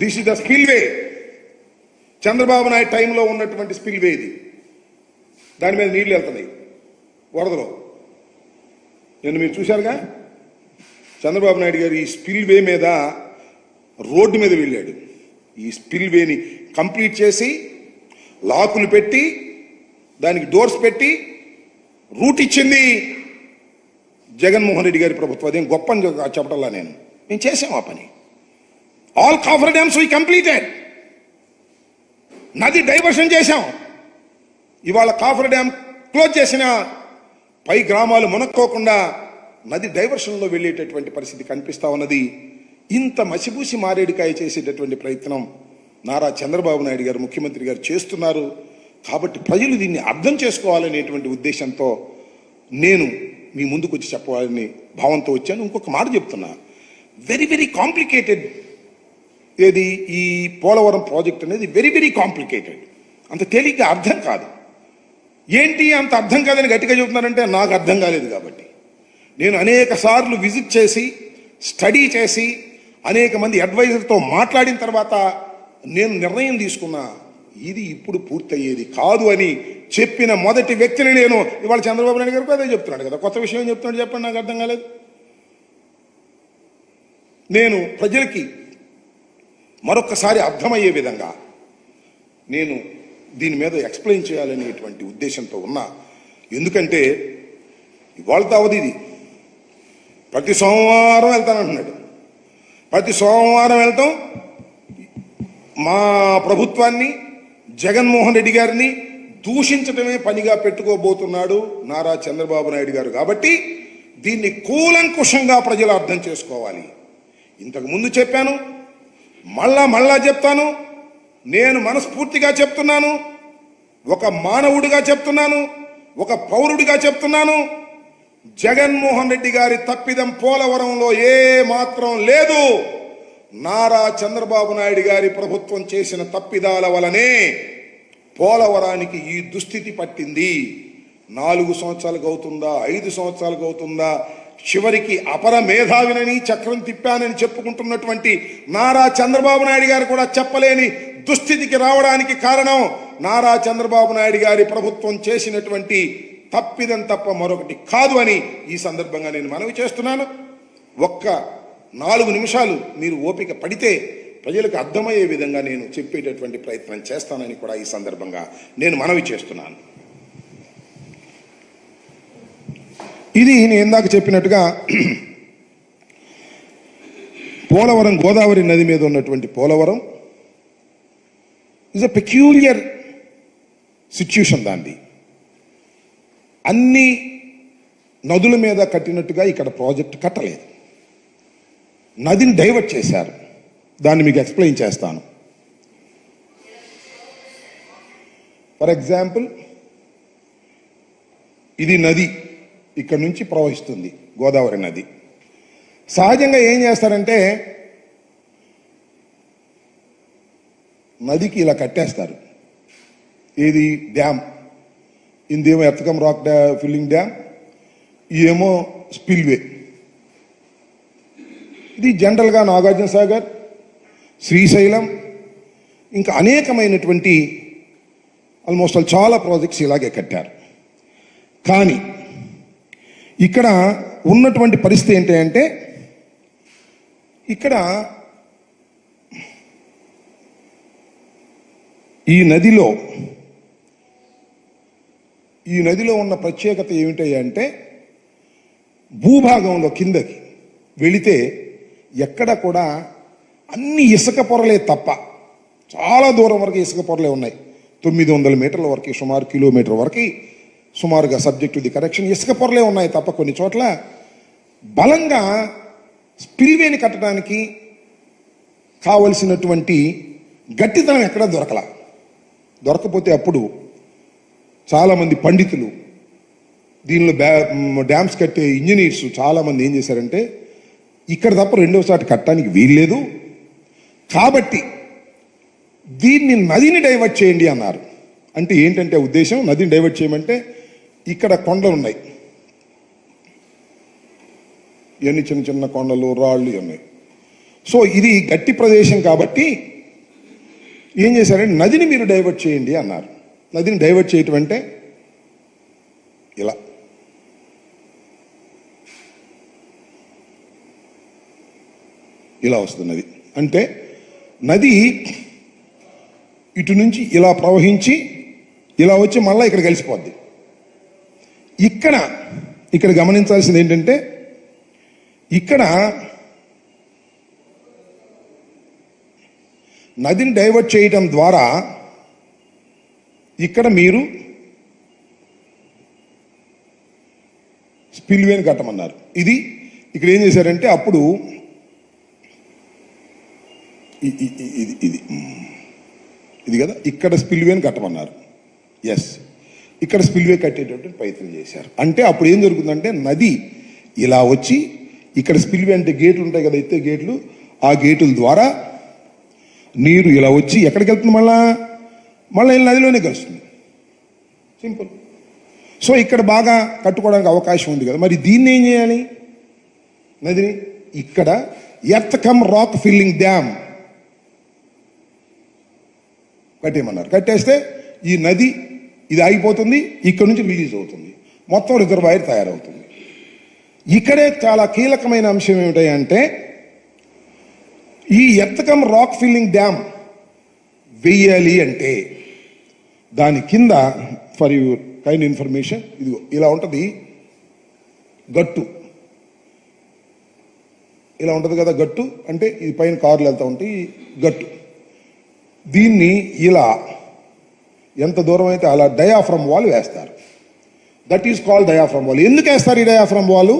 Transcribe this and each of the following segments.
This is the spillway. Chandrababu Naidu టైంలో ఉన్నటువంటి spillway ఇది. దాని మీద నీళ్లు వెళ్తున్నాయి వరదలో. నేను మీరు చూశారుగా, చంద్రబాబు నాయుడు గారు ఈ స్పిల్వే మీద రోడ్డు మీద వెళ్ళాడు. ఈ స్పిల్వేని కంప్లీట్ చేసి లాకులు పెట్టి దానికి డోర్స్ పెట్టి రూట్ ఇచ్చింది జగన్మోహన్ రెడ్డి గారి ప్రభుత్వం. అదేం గొప్ప చెప్పటల్లా మేము చేసాం ఆ పని. All coffer dams we completed. నది డైవర్షన్ చేశాం. ఇవాళ కాఫర్ డ్యామ్ క్లోజ్ చేసిన పై గ్రామాలు మునక్కోకుండా నది డైవర్షన్లో వెళ్ళేటటువంటి పరిస్థితి కనిపిస్తా ఉన్నది. ఇంత మసిబూసి మారేడుకాయ చేసేటటువంటి ప్రయత్నం నారా చంద్రబాబు నాయుడు గారు ముఖ్యమంత్రి గారు చేస్తున్నారు. కాబట్టి ప్రజలు దీన్ని అర్థం చేసుకోవాలనేటువంటి ఉద్దేశంతో నేను మీ ముందుకు వచ్చి చెప్పాలని భావంతో వచ్చాను. ఇంకొక మాట చెప్తున్నా, వెరీ వెరీ కాంప్లికేటెడ్. ఏది ఈ పోలవరం ప్రాజెక్ట్ అనేది వెరీ వెరీ కాంప్లికేటెడ్. అంత తేలిగ్గా అర్థం కాదు. ఏంటి అంత అర్థం కాదని గట్టిగా చెబుతున్నారంటే నాకు అర్థం కాలేదు. కాబట్టి నేను అనేక సార్లు విజిట్ చేసి స్టడీ చేసి అనేక మంది అడ్వైజర్తో మాట్లాడిన తర్వాత నేను నిర్ణయం తీసుకున్నా, ఇది ఇప్పుడు పూర్తయ్యేది కాదు అని చెప్పిన మొదటి వ్యక్తిని నేను. ఇవాళ చంద్రబాబు నాయుడు గారికి అదే చెప్తున్నాడు కదా. కొత్త విషయం చెప్తున్నాడు చెప్పండి, నాకు అర్థం కాలేదు. నేను ప్రజలకి మరొకసారి అర్థమయ్యే విధంగా నేను దీని మీద ఎక్స్ప్లెయిన్ చేయాలనేటువంటి ఉద్దేశంతో ఉన్నా. ఎందుకంటే ఇవాళతో అవధి ఇది. ప్రతి సోమవారం వెళ్తానంటున్నాడు. ప్రతి సోమవారం వెళ్తాం మా ప్రభుత్వాన్ని, జగన్మోహన్ రెడ్డి గారిని దూషించడమే పనిగా పెట్టుకోబోతున్నాడు నారా చంద్రబాబు నాయుడు గారు. కాబట్టి దీన్ని కూలంకుషంగా ప్రజలు అర్థం చేసుకోవాలి. ఇంతకు ముందు చెప్పాను, మళ్ళా చెప్తాను. నేను మనస్ఫూర్తిగా చెప్తున్నాను, ఒక మానవుడిగా చెప్తున్నాను, ఒక పౌరుడిగా చెప్తున్నాను. జగన్మోహన్ రెడ్డి గారి తప్పిదం పోలవరంలో ఏ మాత్రం లేదు. నారా చంద్రబాబు నాయుడు గారి ప్రభుత్వం చేసిన తప్పిదాల వలనే పోలవరానికి ఈ దుస్థితి పట్టింది. 4 సంవత్సరాలకు అవుతుందా, 5 సంవత్సరాలకు అవుతుందా, చివరికి అపర మేధావినని చక్రం తిప్పానని చెప్పుకుంటున్నటువంటి నారా చంద్రబాబు నాయుడు గారు కూడా చెప్పలేని దుస్థితికి రావడానికి కారణం నారా చంద్రబాబు నాయుడు గారి ప్రభుత్వం చేసినటువంటి తప్పిదం తప్ప మరొకటి కాదు అని ఈ సందర్భంగా నేను మనవి చేస్తున్నాను. ఒక్క 4 నిమిషాలు మీరు ఓపిక పడితే ప్రజలకు అర్థమయ్యే విధంగా నేను చెప్పేటటువంటి ప్రయత్నం చేస్తానని కూడా ఈ సందర్భంగా నేను మనవి చేస్తున్నాను. ఇది నేను ఇందాక చెప్పినట్టుగా పోలవరం, గోదావరి నది మీద ఉన్నటువంటి Polavaram is a peculiar situation. దాన్ని అన్ని నదుల మీద కట్టినట్టుగా ఇక్కడ ప్రాజెక్ట్ కట్టలేదు. నదిని డైవర్ట్ చేశారు. దాన్ని మీకు ఎక్స్ప్లెయిన్ చేస్తాను. ఫర్ ఎగ్జాంపుల్, ఇది నది ఇక్కడ నుంచి ప్రవహిస్తుంది, గోదావరి నది. సహజంగా ఏం చేస్తారంటే నదికి ఇలా కట్టేస్తారు. ఇది డ్యామ్, ఇదేమో ఎత్తకం రాక్ ఫిల్లింగ్ డ్యామ్, ఇదేమో స్పిల్వే. ఇది జనరల్గా నాగార్జున సాగర్, శ్రీశైలం, ఇంకా అనేకమైనటువంటి ఆల్మోస్ట్ చాలా ప్రాజెక్ట్స్ ఇలాగే కట్టారు. కానీ ఇక్కడ ఉన్నటువంటి పరిస్థితి ఏంటంటే ఇక్కడ ఈ నదిలో ఉన్న ప్రత్యేకత ఏమిటంటే భూభాగంలో కిందకి వెళితే ఎక్కడ కూడా అన్ని ఇసుక పొరలే తప్ప, చాలా దూరం వరకు ఇసుక పొరలే ఉన్నాయి. 900 మీటర్ల వరకు, సుమారు కిలోమీటర్ వరకు సుమారుగా, సబ్జెక్ట్ టు ది కరెక్షన్, ఇసుక పొరలే ఉన్నాయి తప్ప కొన్ని చోట్ల బలంగా స్పిల్వేని కట్టడానికి కావలసినటువంటి గట్టితనం ఎక్కడా దొరకపోతే అప్పుడు చాలామంది పండితులు, దీనిలో డ్యామ్స్ కట్టే ఇంజనీర్స్ చాలామంది ఏం చేశారంటే ఇక్కడ తప్ప రెండోసారి కట్టడానికి వీల్లేదు కాబట్టి దీన్ని నదిని డైవర్ట్ చేయండి అన్నారు. అంటే ఏంటంటే ఉద్దేశం, నదిని డైవర్ట్ చేయమంటే ఇక్కడ కొండలు ఉన్నాయి, ఇవన్నీ చిన్న చిన్న కొండలు, రాళ్ళు ఉన్నాయి. సో ఇది గట్టి ప్రదేశం కాబట్టి ఏం చేశారంటే నదిని మీరు డైవర్ట్ చేయండి అన్నారు. నదిని డైవర్ట్ చేయటం అంటే ఇలా ఇలా వస్తుంది నది. అంటే నది ఇటు నుంచి ఇలా ప్రవహించి ఇలా వచ్చి మళ్ళీ ఇక్కడ కలిసిపోద్ది. ఇక్కడ గమనించాల్సింది ఏంటంటే ఇక్కడ నదిని డైవర్ట్ చేయటం ద్వారా ఇక్కడ మీరు స్పిల్వేని కట్టమన్నారు. ఇది ఇక్కడ ఏం చేశారంటే అప్పుడు ఇది కదా ఇక్కడ స్పిల్వేని కట్టమన్నారు. ఎస్, ఇక్కడ స్పిల్వే కట్టేటట్టు ప్రయత్నం చేశారు. అంటే అప్పుడు ఏం జరుగుతుందంటే నది ఇలా వచ్చి ఇక్కడ స్పిల్వే అంటే గేట్లు ఉంటాయి కదా, ఎత్తే గేట్లు, ఆ గేట్ల ద్వారా నీరు ఇలా వచ్చి ఎక్కడికి వెళ్తుంది, మళ్ళీ నదిలోనే కలుస్తుంది. సింపుల్. సో ఇక్కడ బాగా కట్టుకోవడానికి అవకాశం ఉంది కదా, మరి దీన్ని ఏం చేయాలి? నదిని ఇక్కడ earth cum rock filling dam కట్టేయమన్నారు. కట్టేస్తే ఈ నది ఇది ఆగిపోతుంది, ఇక్కడ నుంచి రిలీజ్ అవుతుంది, మొత్తం రిజర్వాయర్ తయారవుతుంది. ఇక్కడే చాలా కీలకమైన అంశం ఏమిటంటే ఈ earth cum rock filling dam వెయ్యాలి అంటే దాని కింద ఫర్ యువర్ కైండ్ ఇన్ఫర్మేషన్ ఇదిగో ఇలా ఉంటుంది గట్టు, ఇలా ఉంటుంది కదా గట్టు. అంటే ఇది పైన కార్లు వెళ్తూ ఉంటాయి గట్టు. దీన్ని ఇలా ఎంత దూరం అయితే అలా డయాఫ్రమ్ వాల్ వేస్తారు. That is called diaphragm wall. ఎందుకు వేస్తారు ఈ డయాఫ్రమ్ వాల్?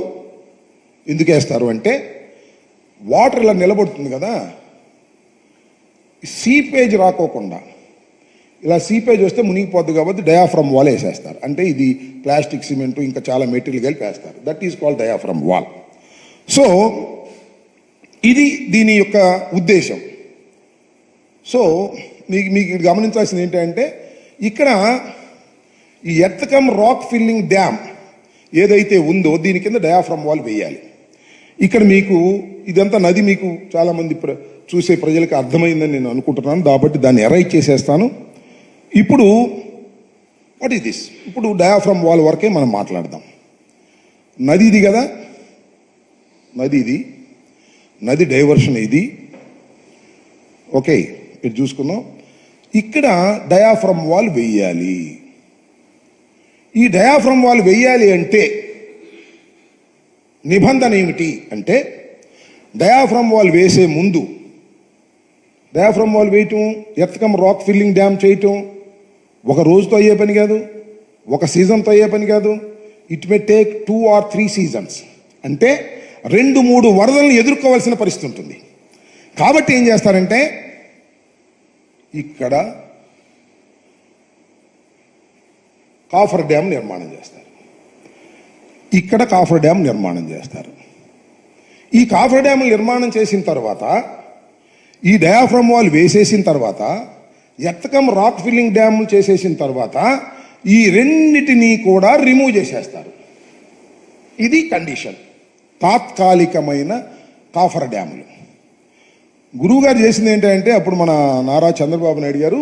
ఎందుకు వేస్తారు అంటే వాటర్ ఇలా నిలబడుతుంది కదా, సీపేజ్ రాకోకుండా, ఇలా సీపేజ్ వస్తే మునిగిపోద్ది కాబట్టి డయాఫ్రమ్ వాల్ వేసేస్తారు. అంటే ఇది ప్లాస్టిక్, సిమెంట్, ఇంకా చాలా మెటీరియల్ కలిపి వేస్తారు. That is called diaphragm wall. So ఇది దీని యొక్క ఉద్దేశం. సో మీకు గమనించాల్సింది ఏంటంటే ఇక్కడ ఈ earth cum rock filling dam ఏదైతే ఉందో దీని కింద డయాఫ్రమ్ వాల్ వేయాలి. ఇక్కడ మీకు ఇదంతా నది మీకు చాలా మంది చూసే ప్రజలకు అర్థమైందని నేను అనుకుంటున్నాను, కాబట్టి దాన్ని ఎరైట్ చేసేస్తాను. ఇప్పుడు వాట్ ఈస్ దిస్? ఇప్పుడు డయాఫ్రమ్ వాల్ వరకే మనం మాట్లాడదాం. నది ఇది కదా, నది ఇది, నది డైవర్షన్ ఇది. ఓకే, ఇది చూసుకుందాం. ఇక్కడ డయాఫ్రమ్ వాల్ వెయ్యాలి. ఈ డయాఫ్రమ్ వాల్ వెయ్యాలి అంటే నిబంధన ఏమిటి అంటే డయాఫ్రమ్ వాల్ వేసే ముందు, డయాఫ్రమ్ వాల్ వేయటం, earth cum rock filling dam చేయటం ఒక రోజుతో అయ్యే పని కాదు, ఒక సీజన్తో అయ్యే పని కాదు. It may take 2 or 3 seasons. అంటే 2-3 వరదలను ఎదుర్కోవాల్సిన పరిస్థితి ఉంటుంది. కాబట్టి ఏం చేస్తారంటే ఇక్కడ కాఫర్ డ్యామ్ నిర్మాణం చేస్తారు, ఇక్కడ కాఫర్ డ్యామ్ నిర్మాణం చేస్తారు. ఈ కాఫర్ డ్యామ్ నిర్మాణం చేసిన తర్వాత, ఈ డయాఫ్రమ్ వాల్ వేసేసిన తర్వాత, earth cum rock filling dam చేసేసిన తర్వాత ఈ రెండిటిని కూడా రిమూవ్ చేసేస్తారు. ఇది కండిషన్. తాత్కాలికమైన కాఫర్ డ్యాములు. గురువుగారు చేసింది ఏంటంటే అప్పుడు మన నారా చంద్రబాబు నాయుడు గారు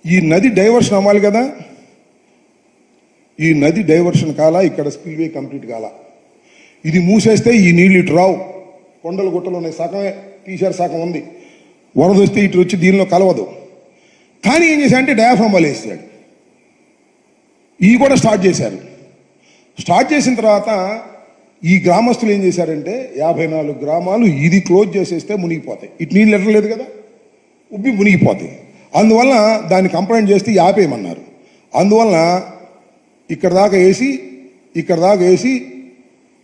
ఈ నది డైవర్షన్ అవ్వాలి కదా, ఈ నది డైవర్షన్ కాల, ఇక్కడ స్పిల్వే కంప్లీట్ కాల, ఇది మూసేస్తే ఈ నీళ్ళు ఇటు రావు, కొండలు గుట్టలు ఉన్నాయి, సగమే తీశారు, సగం ఉంది, వరద వస్తే ఇటు వచ్చి దీనిలో కలవదు. కానీ ఏం చేశారంటే డయాఫ్రమ్ వాల్ వేసాడు. ఇవి కూడా స్టార్ట్ చేశారు. స్టార్ట్ చేసిన తర్వాత ఈ గ్రామస్తులు ఏం చేశారంటే 54 గ్రామాలు ఇది క్లోజ్ చేసేస్తే మునిగిపోతాయి, ఇటు నీళ్ళు ఎట్టలేదు కదా, ఉబ్బి మునిగిపోతాయి. అందువల్ల దాన్ని కంప్లైంట్ చేస్తే ఆపేయమన్నారు. అందువల్ల ఇక్కడ దాకా వేసి, ఇక్కడ దాకా వేసి,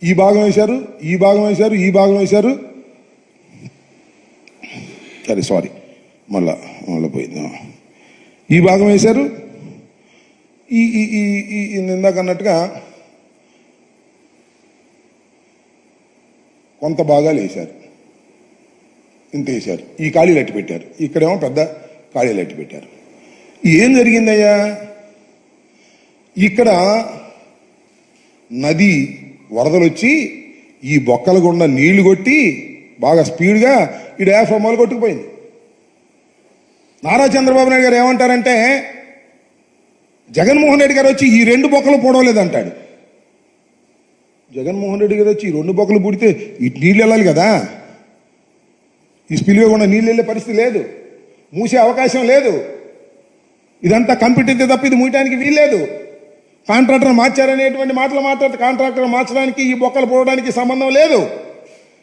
ఈ భాగం వేశారు, ఈ భాగం వేశారు, ఈ భాగం వేశారు. సరే సారీ, మళ్ళా పోయింది. ఈ భాగం వేశారు, ఈ ఇందాక అన్నట్టుగా కొంత భాగాలు వేశారు, ఇంత వేశారు. ఈ ఖాళీలు అట్టి పెట్టారు, ఇక్కడేమో పెద్ద ఖాళీలు అట్టి పెట్టారు. ఏం జరిగిందయ్యా? ఇక్కడ నది వరదలు వచ్చి ఈ బొక్కల గుండా నీళ్లు కొట్టి బాగా స్పీడ్గా ఈ డయాఫ్రమ్ వాళ్ళు కొట్టుకుపోయింది. నారా చంద్రబాబు నాయుడు గారు ఏమంటారంటే జగన్మోహన్ రెడ్డి గారు వచ్చి ఈ 2 బొక్కలు పూడవలేదంటాడు. జగన్మోహన్ రెడ్డి గారు వచ్చి ఈ 2 బొక్కలు పూడితే ఇటు నీళ్ళు వెళ్ళాలి కదా, ఈ స్పిల్వే కూడా నీళ్ళు వెళ్ళే పరిస్థితి లేదు, మూసే అవకాశం లేదు. ఇదంతా కంప్యూటర్ తప్ప ఇది మూయటానికి వీల్లేదు. కాంట్రాక్టర్ మార్చారనేటువంటి మాటలు మాట్లాడితే కాంట్రాక్టర్ మార్చడానికి ఈ బొక్కలు పోవడానికి సంబంధం లేదు.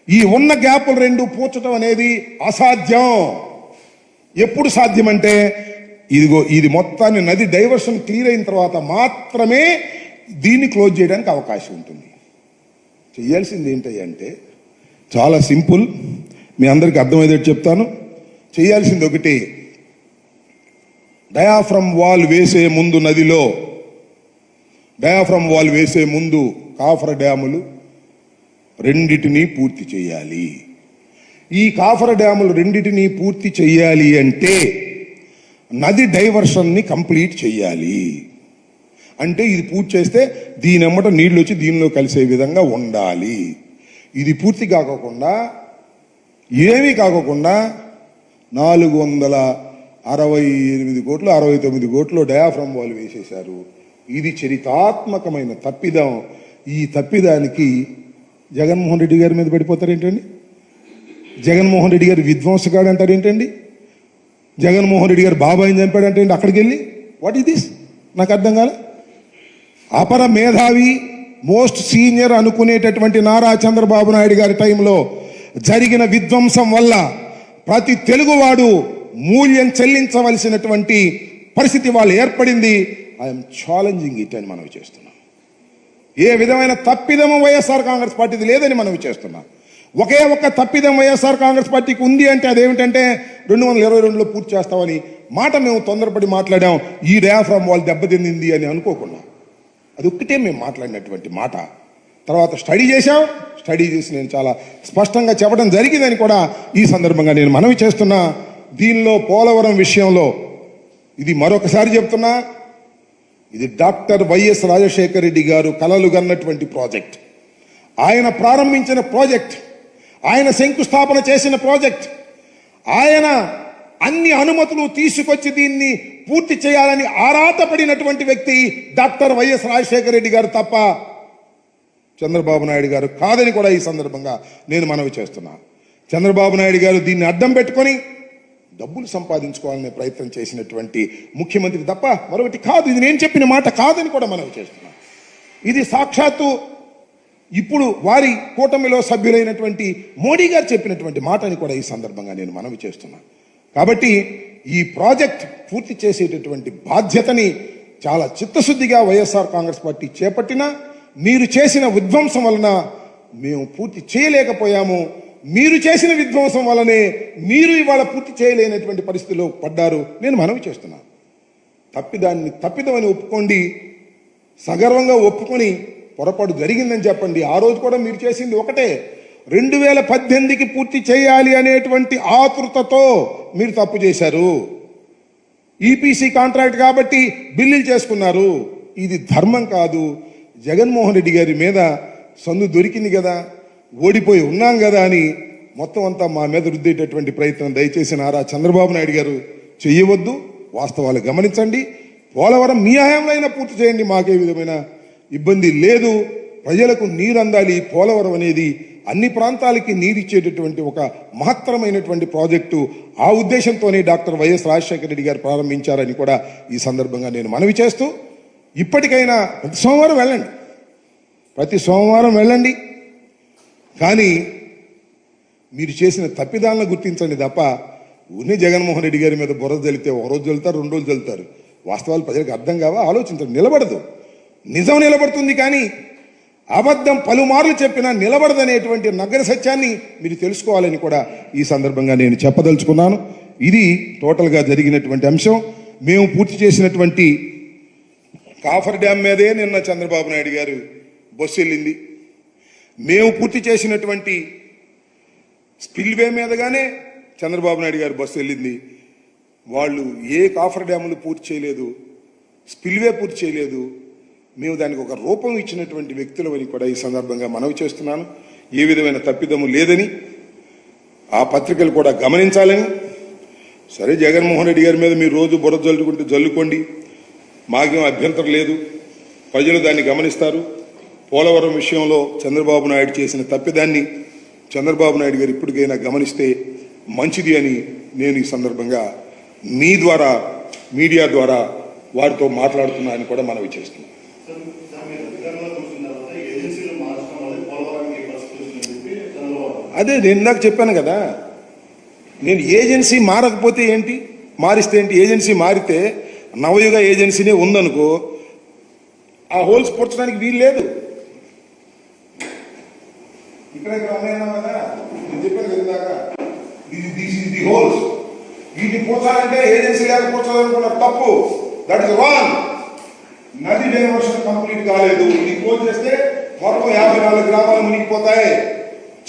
ఈ ఉన్న గ్యాపులు 2 పూడ్చడం అనేది అసాధ్యం. ఎప్పుడు సాధ్యమంటే ఇదిగో ఇది మొత్తాన్ని నది డైవర్షన్ క్లియర్ అయిన తర్వాత మాత్రమే దీన్ని క్లోజ్ చేయడానికి అవకాశం ఉంటుంది. చేయాల్సింది ఏంటంటే చాలా సింపుల్, మీ అందరికీ అర్థమయ్యేటట్టు చెప్తాను. చేయాల్సింది ఒకటి, డయాఫ్రమ్ వాల్ వేసే ముందు నదిలో డయాఫ్రమ్ వాల్ వేసే ముందు కాఫర్ డ్యాములు 2 పూర్తి చేయాలి. ఈ కాఫర్ డ్యాములు 2 పూర్తి చేయాలి అంటే నది డైవర్షన్ని కంప్లీట్ చేయాలి. అంటే ఇది పూర్తి చేస్తే దీనెమ్మట నీళ్ళు వచ్చి దీనిలో కలిసే విధంగా ఉండాలి. ఇది పూర్తి కాకుండా ఏమీ కాకుండా 468 కోట్లు 69 కోట్లు డయాఫ్రమ్ వాల్ వేసేశారు. ఇది చరితాత్మకమైన తప్పిదం. ఈ తప్పిదానికి జగన్మోహన్ రెడ్డి గారి మీద పడిపోతారేంటండి? జగన్మోహన్ రెడ్డి గారు విధ్వంసగాడు అంటారు ఏంటండి? జగన్మోహన్ రెడ్డి గారు బాబాయిని చంపాడంటే అక్కడికి వెళ్ళి వాట్ ఈస్ దిస్? నాకు అర్థం కాలే. అపర మేధావి మోస్ట్ సీనియర్ అనుకునేటటువంటి నారా చంద్రబాబు నాయుడు గారి టైంలో జరిగిన విధ్వంసం వల్ల ప్రతి తెలుగువాడు మూల్యం చెల్లించవలసినటువంటి పరిస్థితి వాళ్ళు ఏర్పడింది. ఐఎమ్ ఛాలెంజింగ్ ఇట్ అని మనవి చేస్తున్నాం. ఏ విధమైన తప్పిదము వైఎస్ఆర్ కాంగ్రెస్ పార్టీది లేదని మనవి చేస్తున్నాం. ఒకే ఒక్క తప్పిదం వైఎస్ఆర్ కాంగ్రెస్ పార్టీకి ఉంది అంటే అదేమిటంటే 2022లో పూర్తి చేస్తామని మాట మేము తొందరపడి మాట్లాడాం. ఈ డయాఫ్రమ్ వాల్ దెబ్బతింది అని అనుకోకుండా అది ఒక్కటే మేము మాట్లాడినటువంటి మాట. తర్వాత స్టడీ చేశాం. స్టడీ చేసి నేను చాలా స్పష్టంగా చెప్పడం జరిగిందని కూడా ఈ సందర్భంగా నేను మనవి చేస్తున్నా. దీనిలో పోలవరం విషయంలో ఇది మరొకసారి చెప్తున్నా, ఇది డాక్టర్ వైఎస్ రాజశేఖర రెడ్డి గారు కలలు కన్నటువంటి ప్రాజెక్ట్. ఆయన ప్రారంభించిన ప్రాజెక్ట్, ఆయన శంకుస్థాపన చేసిన ప్రాజెక్ట్, ఆయన అన్ని అనుమతులు తీసుకొచ్చి దీన్ని పూర్తి చేయాలని ఆరాటపడినటువంటి వ్యక్తి డాక్టర్ వైఎస్ రాజశేఖర రెడ్డి గారు తప్ప చంద్రబాబు నాయుడు గారు కాదని కూడా ఈ సందర్భంగా నేను మనవి చేస్తున్నా. చంద్రబాబు నాయుడు గారు దీన్ని అడ్డం పెట్టుకొని డబ్బులు సంపాదించుకోవాలనే ప్రయత్నం చేసినటువంటి ముఖ్యమంత్రి తప్ప మరొకటి కాదు. ఇది నేను చెప్పిన మాట కాదని కూడా మనవి చేస్తున్నా. ఇది సాక్షాత్తు ఇప్పుడు వారి కూటమిలో సభ్యులైనటువంటి మోడీ గారు చెప్పినటువంటి మాట అని కూడా ఈ సందర్భంగా నేను మనవి చేస్తున్నా. కాబట్టి ఈ ప్రాజెక్ట్ పూర్తి చేసేటటువంటి బాధ్యతని చాలా చిత్తశుద్ధిగా వైఎస్ఆర్ కాంగ్రెస్ పార్టీ చేపట్టినా మీరు చేసిన విధ్వంసం వలన మేము పూర్తి చేయలేకపోయాము. మీరు చేసిన విధ్వంసం వల్లనే మీరు ఇవాళ పూర్తి చేయలేనటువంటి పరిస్థితిలో పడ్డారు. నేను మనవి చేస్తున్నాను. తప్పిదమని ఒప్పుకోండి, సగర్వంగా ఒప్పుకొని పొరపాటు జరిగిందని చెప్పండి. ఆ రోజు కూడా మీరు చేసింది ఒకటే, 2018కి పూర్తి చేయాలి అనేటువంటి ఆతృతతో మీరు తప్పు చేశారు. ఈపీసీ కాంట్రాక్ట్ కాబట్టి బిల్లులు చేసుకున్నారు. ఇది ధర్మం కాదు. జగన్మోహన్ రెడ్డి గారి మీద సందు దొరికింది కదా, ఓడిపోయి ఉన్నాం కదా అని మొత్తం అంతా మా మీద రుద్దేటటువంటి ప్రయత్నం దయచేసి నారా చంద్రబాబు నాయుడు గారు చెయ్యవద్దు. వాస్తవాలు గమనించండి. పోలవరం మీ హయాంలో అయినా పూర్తి చేయండి, మాకే విధమైన ఇబ్బంది లేదు. ప్రజలకు నీరు అందాలి. పోలవరం అనేది అన్ని ప్రాంతాలకి నీరిచ్చేటటువంటి ఒక మహత్తరమైనటువంటి ప్రాజెక్టు. ఆ ఉద్దేశంతోనే డాక్టర్ వైఎస్ రాజశేఖర రెడ్డి గారు ప్రారంభించారని కూడా ఈ సందర్భంగా నేను మనవి చేస్తూ, ఇప్పటికైనా ప్రతి సోమవారం వెళ్ళండి, కానీ మీరు చేసిన తప్పిదాలను గుర్తించండి తప్ప ఊరిని జగన్మోహన్ రెడ్డి గారి మీద బుర్ర జల్లితే ఒక రోజు జల్లుతారు, 2 రోజులు జల్లుతారు. వాస్తవాలు ప్రజలకు అర్థం కావా? ఆలోచించండి. నిలబడదు. నిజం నిలబడుతుంది కానీ అబద్ధం పలుమార్లు చెప్పినా నిలబడదనేటువంటి నగర సత్యాన్ని మీరు తెలుసుకోవాలని కూడా ఈ సందర్భంగా నేను చెప్పదలుచుకున్నాను. ఇది టోటల్గా జరిగినటువంటి అంశం. మేము పూర్తి చేసినటువంటి కాఫర్ డ్యామ్ మీదే నిన్న చంద్రబాబు నాయుడు గారు బస్సు వెళ్ళింది. మేము పూర్తి చేసినటువంటి స్పిల్వే మీదగానే చంద్రబాబు నాయుడు గారు బస్సు వెళ్ళింది. వాళ్ళు ఏ కాఫర్ డ్యాములు పూర్తి చేయలేదు, స్పిల్వే పూర్తి చేయలేదు. మేము దానికి ఒక రూపం ఇచ్చినటువంటి వ్యక్తులమని కూడా ఈ సందర్భంగా మనవి చేస్తున్నాను. ఏ విధమైన తప్పిదము లేదని ఆ పత్రికలు కూడా గమనించాలని. సరే, జగన్మోహన్ రెడ్డి గారి మీద మీరు రోజు బురద జల్లుకుంటే జల్లుకోండి, మాకేం అభ్యంతరం లేదు, ప్రజలు దాన్ని గమనిస్తారు. పోలవరం విషయంలో చంద్రబాబు నాయుడు చేసిన తప్పిదాన్ని చంద్రబాబు నాయుడు గారు ఇప్పటికైనా గమనిస్తే మంచిది అని నేను ఈ సందర్భంగా మీ ద్వారా, మీడియా ద్వారా వారితో మాట్లాడుతున్నానని కూడా మనవి చేస్తున్నాను. అదే నేను ఇందాక చెప్పాను కదా, నేను ఏజెన్సీ మారకపోతే ఏంటి, మారిస్తే ఏంటి? ఏజెన్సీ మారితే నవయుగ ఏజెన్సీనే ఉందనుకో, ఆ హోల్స్ పూడ్చడానికి వీలు లేదు. ఇక్కడ ఉన్నాయన్నా కదా, నేను చెప్పాను కదా ఇందాక, ది హోల్స్. వీటిని పూడ్చాలంటే ఏజెన్సీ లేక పూడ్చాలనుకున్న తప్పు. That is wrong. నది డైవర్షన్ కంప్లీట్ కాలేదు. ఇది క్లోజ్ చేస్తే మొత్తం 54 గ్రామాలు మునిగిపోతాయి.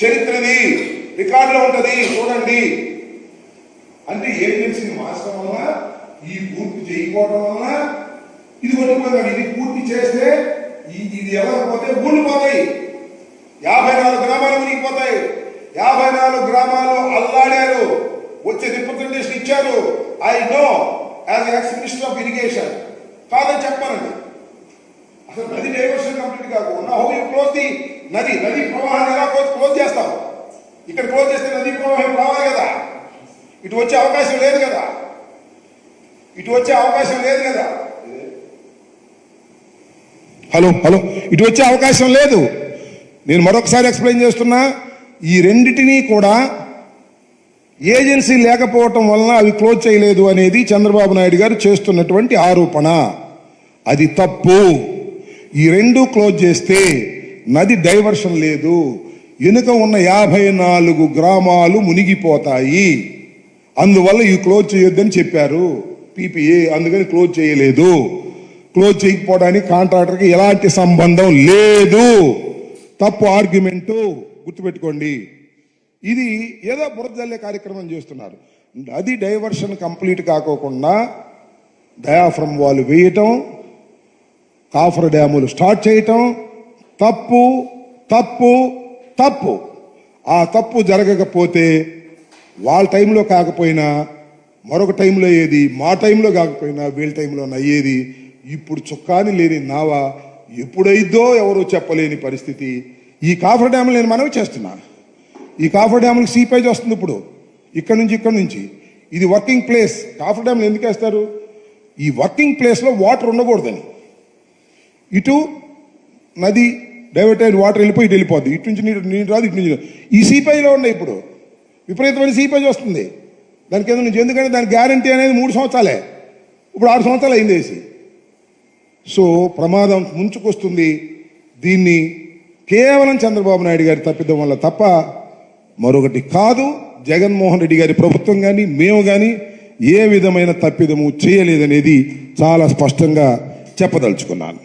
చరిత్రది రికార్డులో ఉంటది, చూడండి. అంటే ఏజెన్సీని మార్చడం వల్ల, ఈ పూర్తి చేయకపోవడం వల్ల ఇది కొట్టుకుపోయింది. ఇది పూర్తి చేస్తే ఇది ఎవరిపోతే ఊడిపోతాయి. 54 గ్రామాలు మునిగిపోతాయి. 54 గ్రామాలు అల్లాడారు, వచ్చే రిప్రజెంటేషన్ ఇచ్చారు. I know as ex minister of irrigation. కాదని చెప్పానండి. అసలు నది డైవర్షన్ కంప్లీట్ కాకుండా హౌ యూ క్లోజ్ ది నది ప్రవాహాన్ని ఎలా క్లోజ్ చేస్తాం? ఇక్కడ క్లోజ్ చేస్తే నది ప్రవాహం రావాలి కదా, ఇటు వచ్చే అవకాశం లేదు కదా, హలో ఇటు వచ్చే అవకాశం లేదు. నేను మరొకసారి ఎక్స్ప్లెయిన్ చేస్తున్నా. ఈ రెండిటినీ కూడా ఏజెన్సీ లేకపోవటం వలన అవి క్లోజ్ చేయలేదు అనేది చంద్రబాబు నాయుడు గారు చేస్తున్నటువంటి ఆరోపణ. అది తప్పు. ఈ రెండు క్లోజ్ చేస్తే నది డైవర్షన్ లేదు, వెనుక ఉన్న 54 గ్రామాలు మునిగిపోతాయి. అందువల్ల ఇవి క్లోజ్ చేయొద్దని చెప్పారు పీపీఏ, అందుకని క్లోజ్ చేయలేదు. క్లోజ్ చేయకపోవడానికి కాంట్రాక్టర్కి ఎలాంటి సంబంధం లేదు. తప్పు ఆర్గ్యుమెంటు, గుర్తుపెట్టుకోండి. ఇది ఏదో బురద జల్లే కార్యక్రమం చేస్తున్నారు. నది డైవర్షన్ కంప్లీట్ కాకోకుండా డయాఫ్రమ్ వాల్ వేయటం, కాఫర్ డ్యాములు స్టార్ట్ చేయటం తప్పు తప్పు తప్పు. ఆ తప్పు జరగకపోతే వాళ్ళ టైంలో కాకపోయినా మరొక టైంలో అయ్యేది, మా టైంలో కాకపోయినా వీళ్ళ టైంలో అయ్యేది. ఇప్పుడు చుక్కాని లేని నావ ఎప్పుడైద్దో ఎవరో చెప్పలేని పరిస్థితి. ఈ కాఫర్ డ్యాములు నేను మనవి చేస్తున్నా. ఈ కాఫర్ డ్యాములకు సీపేజ్ వస్తుంది ఇప్పుడు, ఇక్కడ నుంచి. ఇది వర్కింగ్ ప్లేస్. కాఫర్ డ్యాములు ఎందుకు వేస్తారు? ఈ వర్కింగ్ ప్లేస్లో వాటర్ ఉండకూడదని. ఇటు నది డైవర్ట్ అయిన వాటర్ వెళ్ళిపోయి ఇటు వెళ్ళిపోద్ది, ఇటు నుంచి నీరు రాదు, ఇటు నుంచి. ఈ సీపేజ్లో ఉన్నాయి ఇప్పుడు విపరీతమైన సీపేజ్ వస్తుంది దానికి కింద నుంచి. ఎందుకంటే దాని గ్యారంటీ అనేది 3 సంవత్సరాలే, ఇప్పుడు 6 సంవత్సరాలు అయింది వేసి. సో ప్రమాదం ముంచుకొస్తుంది. దీన్ని కేవలం చంద్రబాబు నాయుడు గారి తప్పిదం వల్ల తప్ప మరొకటి కాదు. జగన్మోహన్ రెడ్డి గారి ప్రభుత్వం కానీ మేము కానీ ఏ విధమైన తప్పిదము చేయలేదనేది చాలా స్పష్టంగా చెప్పదలుచుకున్నాను.